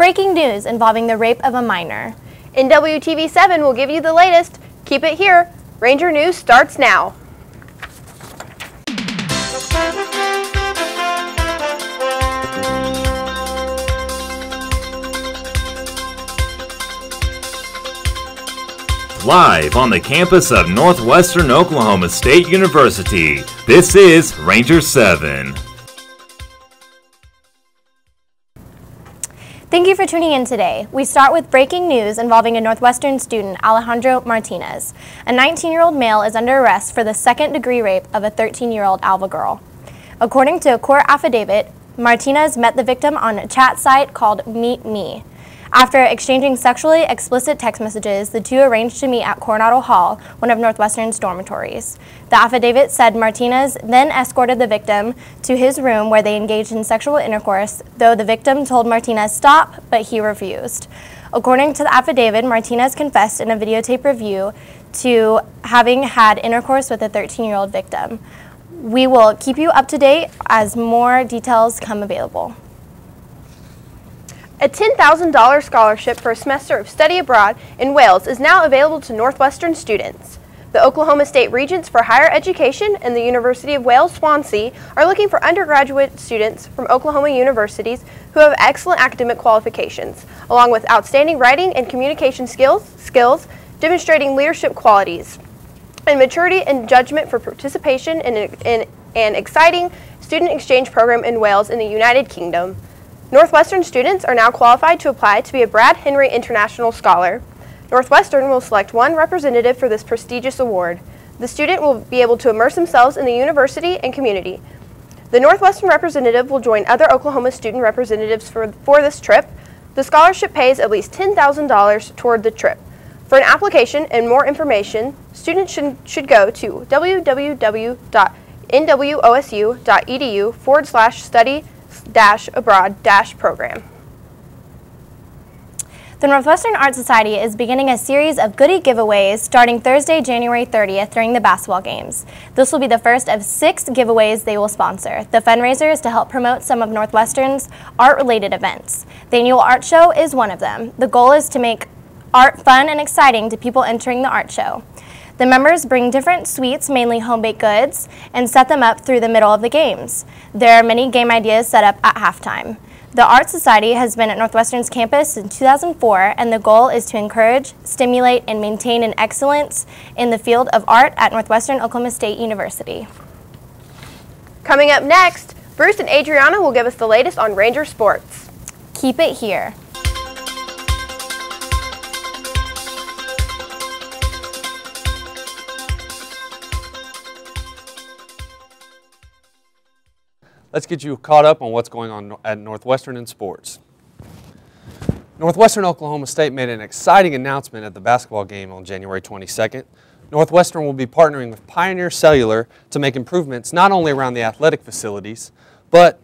breaking news involving the rape of a minor. NWTV7 will give you the latest. Keep it here. Ranger News starts now. Live on the campus of Northwestern Oklahoma State University, this is Ranger 7. Thank you for tuning in today. We start with breaking news involving a Northwestern student, Alejandro Martinez. A 19-year-old male is under arrest for the second-degree rape of a 13-year-old Alva girl. According to a court affidavit, Martinez met the victim on a chat site called Meet Me. After exchanging sexually explicit text messages, the two arranged to meet at Coronado Hall, one of Northwestern's dormitories. The affidavit said Martinez then escorted the victim to his room where they engaged in sexual intercourse, though the victim told Martinez stop, but he refused. According to the affidavit, Martinez confessed in a videotape review to having had intercourse with a 13-year-old victim. We will keep you up to date as more details come available. A $10,000 scholarship for a semester of study abroad in Wales is now available to Northwestern students. The Oklahoma State Regents for Higher Education and the University of Wales Swansea are looking for undergraduate students from Oklahoma universities who have excellent academic qualifications, along with outstanding writing and communication skills demonstrating leadership qualities, and maturity and judgment for participation in an exciting student exchange program in Wales in the United Kingdom. Northwestern students are now qualified to apply to be a Brad Henry International Scholar. Northwestern will select one representative for this prestigious award. The student will be able to immerse themselves in the university and community. The Northwestern representative will join other Oklahoma student representatives for this trip. The scholarship pays at least $10,000 toward the trip. For an application and more information, students should go to www.nwosu.edu/study-abroad-program. The Northwestern Art Society is beginning a series of goodie giveaways starting Thursday, January 30th during the basketball games. This will be the first of 6 giveaways they will sponsor. The fundraiser is to help promote some of Northwestern's art-related events. The annual art show is one of them. The goal is to make art fun and exciting to people entering the art show. The members bring different sweets, mainly home-baked goods, and set them up through the middle of the games. There are many game ideas set up at halftime. The Art Society has been at Northwestern's campus since 2004, and the goal is to encourage, stimulate, and maintain an excellence in the field of art at Northwestern Oklahoma State University. Coming up next, Bruce and Adriana will give us the latest on Ranger sports. Keep it here. Let's get you caught up on what's going on at Northwestern in sports. Northwestern Oklahoma State made an exciting announcement at the basketball game on January 22nd. Northwestern will be partnering with Pioneer Cellular to make improvements not only around the athletic facilities, but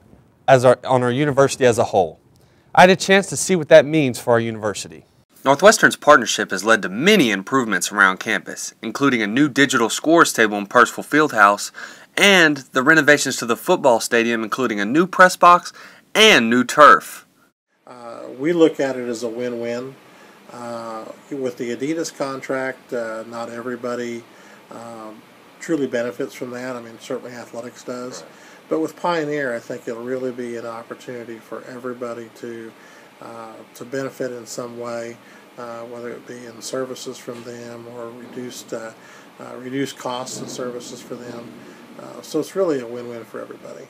on our university as a whole. I had a chance to see what that means for our university. Northwestern's partnership has led to many improvements around campus, including a new digital scores table in Purcell Fieldhouse and the renovations to the football stadium, including a new press box and new turf. We look at it as a win-win. With the Adidas contract, not everybody truly benefits from that. I mean, certainly athletics does. Right. But with Pioneer, I think it'll really be an opportunity for everybody to benefit in some way, whether it be in services from them or reduced costs and services for them. So it's really a win-win for everybody.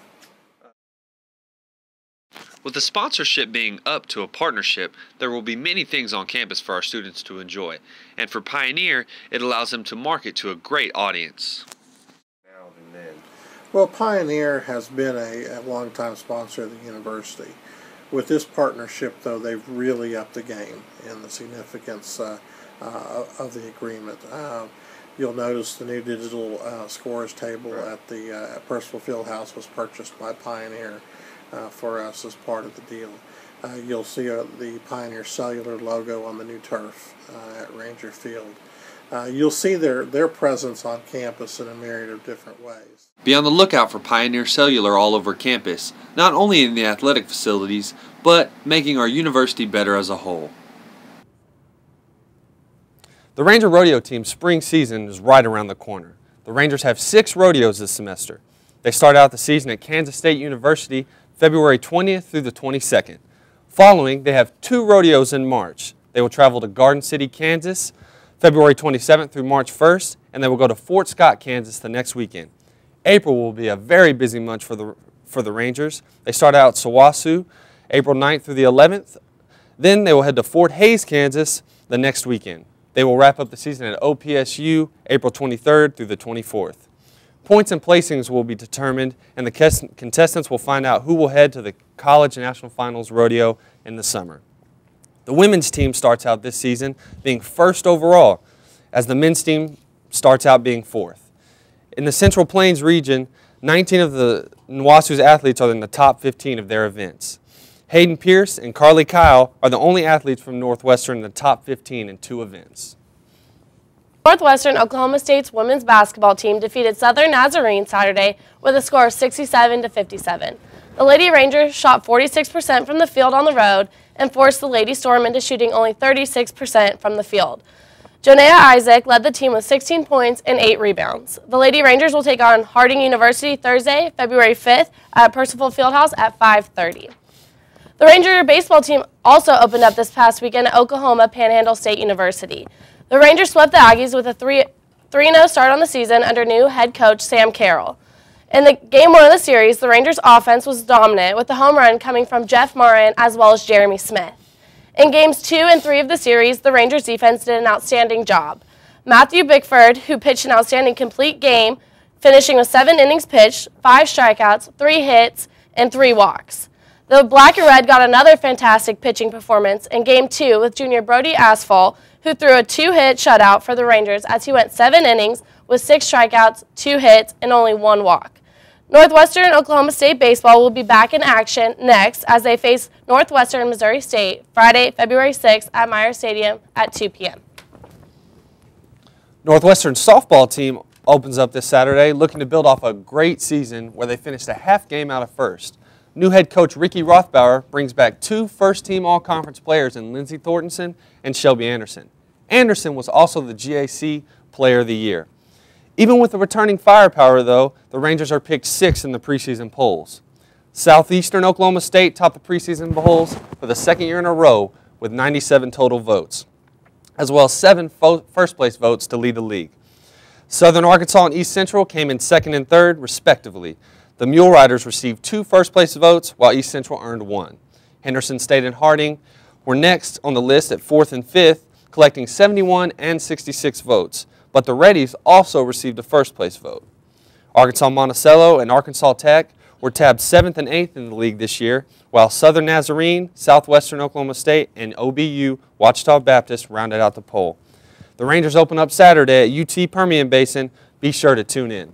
With the sponsorship being up to a partnership, there will be many things on campus for our students to enjoy. And for Pioneer, it allows them to market to a great audience. Well, Pioneer has been a long-time sponsor of the university. With this partnership, though, they've really upped the game in the significance of the agreement. You'll notice the new digital scores table at the Purcell Fieldhouse was purchased by Pioneer for us as part of the deal. You'll see the Pioneer Cellular logo on the new turf at Ranger Field. you'll see their presence on campus in a myriad of different ways. Be on the lookout for Pioneer Cellular all over campus, not only in the athletic facilities, but making our university better as a whole. The Ranger Rodeo team's spring season is right around the corner. The Rangers have 6 rodeos this semester. They start out the season at Kansas State University February 20th through the 22nd. Following, they have 2 rodeos in March. They will travel to Garden City, Kansas, February 27th through March 1st, and they will go to Fort Scott, Kansas the next weekend. April will be a very busy month for the Rangers. They start out Sawasu, April 9th through the 11th. Then they will head to Fort Hays, Kansas the next weekend. They will wrap up the season at OPSU April 23rd through the 24th. Points and placings will be determined, and the contestants will find out who will head to the College National Finals Rodeo in the summer. The women's team starts out this season being first overall, as the men's team starts out being 4th. In the Central Plains region, 19 of the Nwasu's athletes are in the top 15 of their events. Hayden Pierce and Carly Kyle are the only athletes from Northwestern in the top 15 in 2 events. Northwestern Oklahoma State's women's basketball team defeated Southern Nazarene Saturday with a score of 67-57. The Lady Rangers shot 46% from the field on the road and forced the Lady Storm into shooting only 36% from the field. Jonea Isaac led the team with 16 points and 8 rebounds. The Lady Rangers will take on Harding University Thursday, February 5th at Percival Fieldhouse at 5:30. The Ranger baseball team also opened up this past weekend at Oklahoma Panhandle State University. The Rangers swept the Aggies with a 3-0 start on the season under new head coach Sam Carroll. In the game 1 of the series, the Rangers' offense was dominant, with the home run coming from Jeff Martin as well as Jeremy Smith. In games 2 and 3 of the series, the Rangers' defense did an outstanding job. Matthew Bickford, who pitched an outstanding complete game, finishing with 7 innings pitched, 5 strikeouts, 3 hits, and 3 walks. The Black and Red got another fantastic pitching performance in Game 2 with junior Brody Asphalt, who threw a 2-hit shutout for the Rangers as he went 7 innings with 6 strikeouts, 2 hits, and only 1 walk. Northwestern Oklahoma State baseball will be back in action next as they face Northwestern Missouri State Friday, February 6th at Meyer Stadium at 2 p.m. Northwestern's softball team opens up this Saturday looking to build off a great season where they finished a half game out of first. New head coach Ricky Rothbauer brings back 2 first-team all-conference players in Lindsey Thorntonson and Shelby Anderson. Anderson was also the GAC Player of the Year. Even with the returning firepower, though, the Rangers are picked 6th in the preseason polls. Southeastern Oklahoma State topped the preseason polls for the 2nd year in a row with 97 total votes, as well as 7 first-place votes to lead the league. Southern Arkansas and East Central came in 2nd and 3rd, respectively. The Mule Riders received 2 first-place votes, while East Central earned 1. Henderson State and Harding were next on the list at 4th and 5th, collecting 71 and 66 votes, but the Reddies also received a first-place vote. Arkansas Monticello and Arkansas Tech were tabbed 7th and 8th in the league this year, while Southern Nazarene, Southwestern Oklahoma State, and OBU Ouachita Baptist rounded out the poll. The Rangers open up Saturday at UT Permian Basin. Be sure to tune in.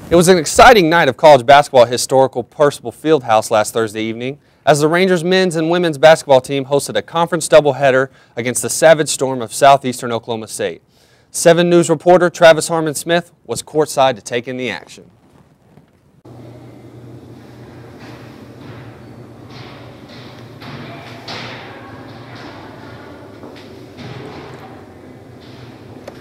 It was an exciting night of college basketball at historical Percival Fieldhouse last Thursday evening as the Rangers men's and women's basketball team hosted a conference doubleheader against the Savage Storm of Southeastern Oklahoma State. 7 News reporter Travis Harmon Smith was courtside to take in the action.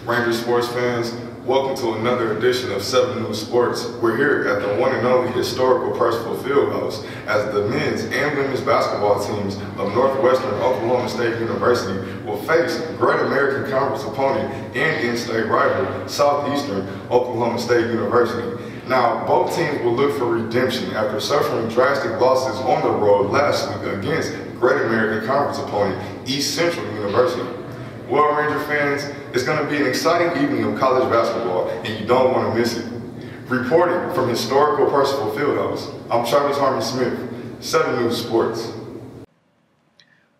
Ranger sports fans, welcome to another edition of 7 News Sports. We're here at the one and only historical Percival Fieldhouse as the men's and women's basketball teams of Northwestern Oklahoma State University will face Great American Conference opponent and in-state rival Southeastern Oklahoma State University. Now, both teams will look for redemption after suffering drastic losses on the road last week against Great American Conference opponent East Central University. Well, Ranger fans, it's going to be an exciting evening of college basketball, and you don't want to miss it. Reporting from historical Percival Fieldhouse, I'm Travis Harmon Smith, 7 News Sports.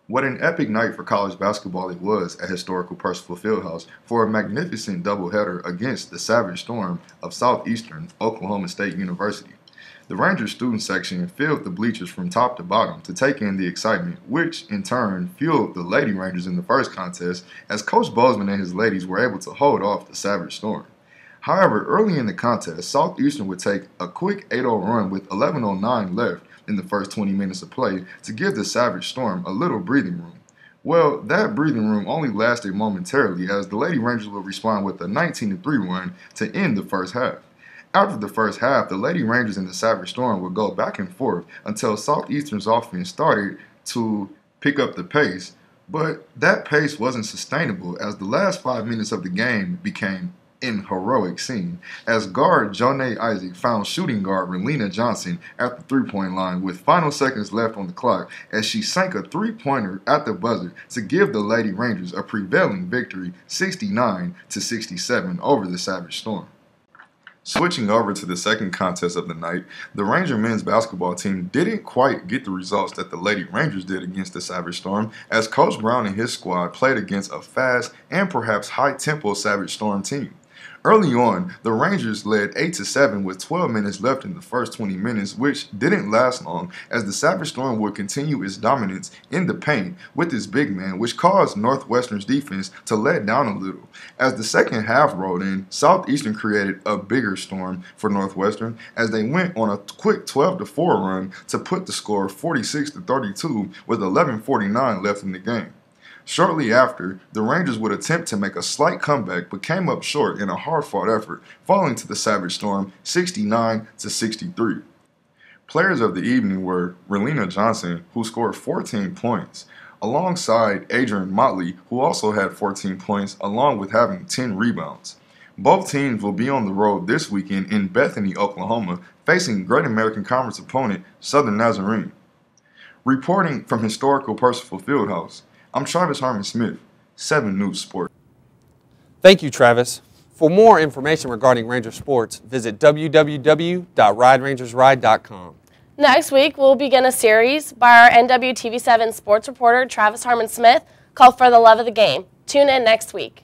What an epic night for college basketball it was at historical Percival Fieldhouse for a magnificent doubleheader against the Savage Storm of Southeastern Oklahoma State University. The Rangers student section filled the bleachers from top to bottom to take in the excitement, which in turn fueled the Lady Rangers in the first contest as Coach Bozeman and his ladies were able to hold off the Savage Storm. However, early in the contest, Southeastern would take a quick 8-0 run with 11:09 left in the first 20 minutes of play to give the Savage Storm a little breathing room. Well, that breathing room only lasted momentarily as the Lady Rangers would respond with a 19-3 run to end the first half. After the first half, the Lady Rangers and the Savage Storm would go back and forth until Southeastern's offense started to pick up the pace, but that pace wasn't sustainable as the last 5 minutes of the game became an heroic scene as guard Jonay Isaac found shooting guard Relina Johnson at the three-point line with final seconds left on the clock as she sank a three-pointer at the buzzer to give the Lady Rangers a prevailing victory 69-67 over the Savage Storm. Switching over to the second contest of the night, the Ranger men's basketball team didn't quite get the results that the Lady Rangers did against the Savage Storm as Coach Brown and his squad played against a fast and perhaps high-tempo Savage Storm team. Early on, the Rangers led 8-7 with 12 minutes left in the first 20 minutes, which didn't last long as the Savage Storm would continue its dominance in the paint with its big man, which caused Northwestern's defense to let down a little. As the second half rolled in, Southeastern created a bigger storm for Northwestern as they went on a quick 12-4 run to put the score 46-32 with 11:49 left in the game. Shortly after, the Rangers would attempt to make a slight comeback but came up short in a hard-fought effort, falling to the Savage Storm 69-63. Players of the evening were Relina Johnson, who scored 14 points, alongside Adrian Motley, who also had 14 points, along with having 10 rebounds. Both teams will be on the road this weekend in Bethany, Oklahoma, facing Great American Conference opponent Southern Nazarene. Reporting from historical Percival Fieldhouse, I'm Travis Harmon Smith, 7 News Sports. Thank you, Travis. For more information regarding Ranger sports, visit www.riderangersride.com. Next week, we'll begin a series by our NWTV7 sports reporter Travis Harmon Smith called For the Love of the Game. Tune in next week.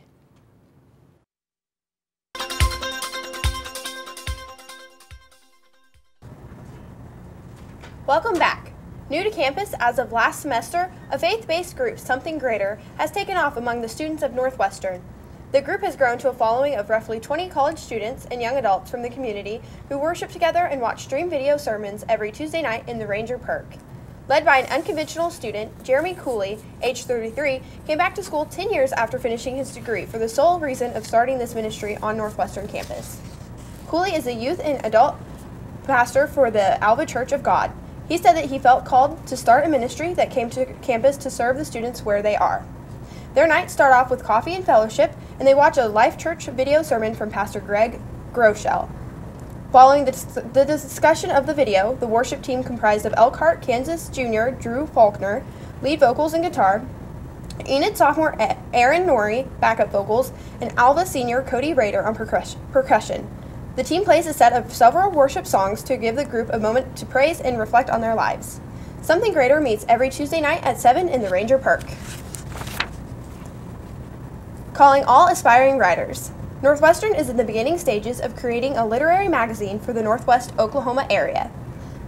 Welcome back. New to campus as of last semester, a faith-based group, Something Greater, has taken off among the students of Northwestern. The group has grown to a following of roughly 20 college students and young adults from the community who worship together and watch stream video sermons every Tuesday night in the Ranger Perk. Led by an unconventional student, Jeremy Cooley, age 33, came back to school 10 years after finishing his degree for the sole reason of starting this ministry on Northwestern campus. Cooley is a youth and adult pastor for the Alva Church of God. He said that he felt called to start a ministry that came to campus to serve the students where they are. Their nights start off with coffee and fellowship, and they watch a Life Church video sermon from Pastor Greg Groeschel. Following the discussion of the video, the worship team comprised of Elkhart, Kansas Jr. Drew Faulkner, lead vocals and guitar, Enid sophomore Aaron Norrie, backup vocals, and Alva senior Cody Rader on percussion. The team plays a set of several worship songs to give the group a moment to praise and reflect on their lives. Something Greater meets every Tuesday night at 7 in the Ranger Perk. Calling all aspiring writers. Northwestern is in the beginning stages of creating a literary magazine for the Northwest Oklahoma area.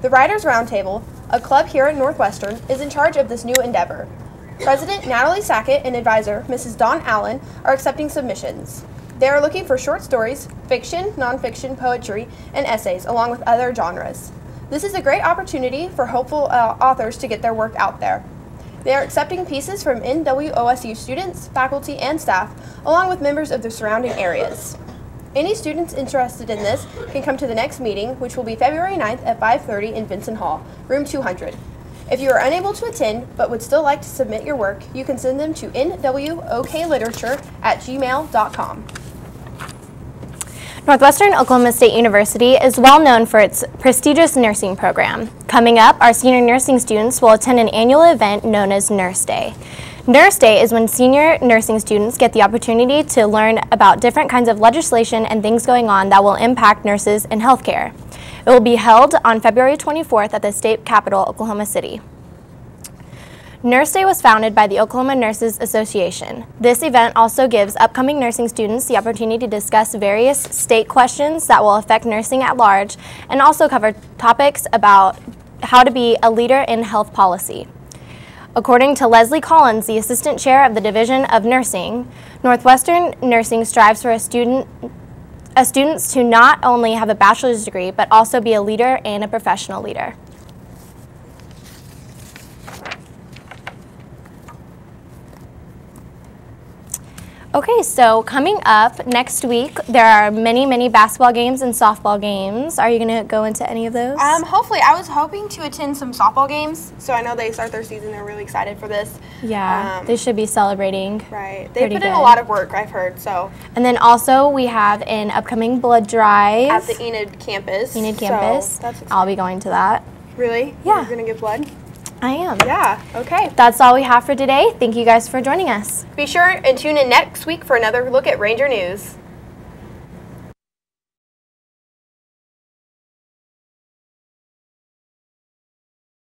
The Writers Roundtable, a club here at Northwestern, is in charge of this new endeavor. President Natalie Sackett and advisor Mrs. Dawn Allen are accepting submissions. They are looking for short stories, fiction, nonfiction, poetry, and essays, along with other genres. This is a great opportunity for hopeful authors to get their work out there. They are accepting pieces from NWOSU students, faculty, and staff, along with members of the surrounding areas. Any students interested in this can come to the next meeting, which will be February 9th at 5:30 in Vinson Hall, room 200. If you are unable to attend but would still like to submit your work, you can send them to nwokliterature@gmail.com. Northwestern Oklahoma State University is well known for its prestigious nursing program. Coming up, our senior nursing students will attend an annual event known as Nurse Day. Nurse Day is when senior nursing students get the opportunity to learn about different kinds of legislation and things going on that will impact nurses in healthcare. It will be held on February 24th at the state capitol, Oklahoma City. Nurse Day was founded by the Oklahoma Nurses Association. This event also gives upcoming nursing students the opportunity to discuss various state questions that will affect nursing at large and also cover topics about how to be a leader in health policy. According to Leslie Collins, the Assistant Chair of the Division of Nursing, Northwestern Nursing strives for students to not only have a bachelor's degree, but also be a leader and a professional leader. Okay, so coming up next week, there are many basketball games and softball games. Are you going to go into any of those? Hopefully. I was hoping to attend some softball games, so I know they start their season. They're really excited for this. Yeah, they should be celebrating. Right. They put in a lot of work, I've heard, so. And then also we have an upcoming blood drive. At the Enid campus. Enid campus. So that's I'll be going to that. Really? Yeah. You're going to give blood? I am. Yeah, okay. That's all we have for today. Thank you guys for joining us. Be sure and tune in next week for another look at Ranger News.